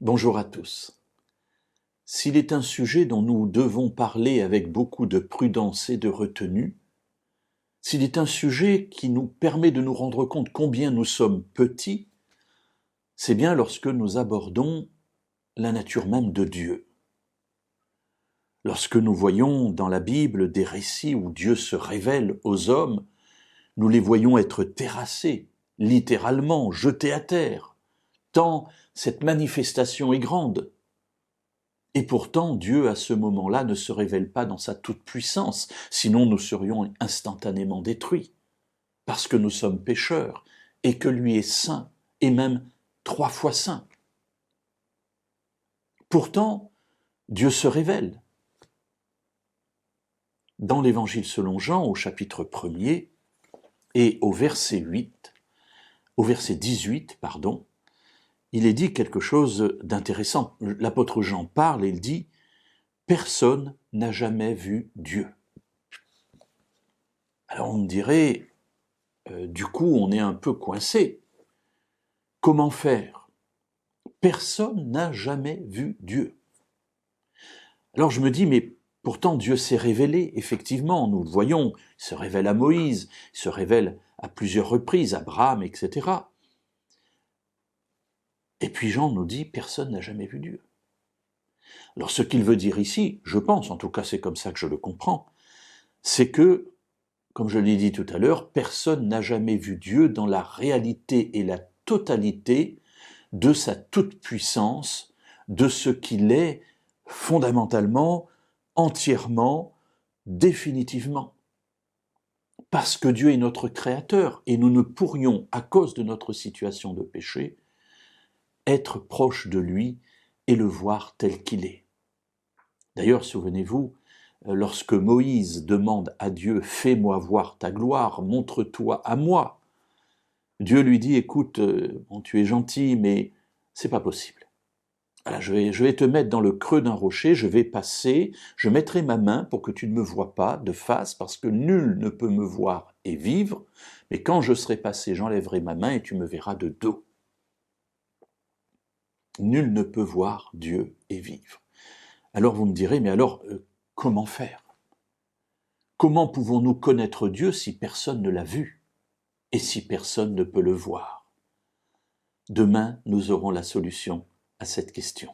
Bonjour à tous. S'il est un sujet dont nous devons parler avec beaucoup de prudence et de retenue, s'il est un sujet qui nous permet de nous rendre compte combien nous sommes petits, c'est bien lorsque nous abordons la nature même de Dieu. Lorsque nous voyons dans la Bible des récits où Dieu se révèle aux hommes, nous les voyons être terrassés, littéralement jetés à terre, tant cette manifestation est grande. Et pourtant, Dieu, à ce moment-là, ne se révèle pas dans sa toute-puissance, sinon nous serions instantanément détruits, parce que nous sommes pécheurs, et que lui est saint, et même 3 fois saint. Pourtant, Dieu se révèle. Dans l'Évangile selon Jean, au chapitre 1er, et au verset 18, il est dit quelque chose d'intéressant. L'apôtre Jean parle et il dit « Personne n'a jamais vu Dieu ». Alors on me dirait, du coup on est un peu coincé. Comment faire ? Personne n'a jamais vu Dieu. Alors je me dis, mais pourtant Dieu s'est révélé, effectivement, nous le voyons, il se révèle à Moïse, il se révèle à plusieurs reprises, à Abraham, etc. Et puis Jean nous dit, personne n'a jamais vu Dieu. Alors ce qu'il veut dire ici, je pense, en tout cas c'est comme ça que je le comprends, c'est que, comme je l'ai dit tout à l'heure, personne n'a jamais vu Dieu dans la réalité et la totalité de sa toute-puissance, de ce qu'il est fondamentalement, entièrement, définitivement. Parce que Dieu est notre Créateur et nous ne pourrions, à cause de notre situation de péché, être proche de lui et le voir tel qu'il est. D'ailleurs, souvenez-vous, lorsque Moïse demande à Dieu « Fais-moi voir ta gloire, montre-toi à moi », Dieu lui dit « Écoute, bon, tu es gentil, mais c'est pas possible. Voilà, je vais te mettre dans le creux d'un rocher, je vais passer, je mettrai ma main pour que tu ne me vois pas de face, parce que nul ne peut me voir et vivre, mais quand je serai passé, j'enlèverai ma main et tu me verras de dos. » Nul ne peut voir Dieu et vivre. Alors vous me direz, mais alors, comment faire ? Comment pouvons-nous connaître Dieu si personne ne l'a vu et si personne ne peut le voir ? Demain, nous aurons la solution à cette question.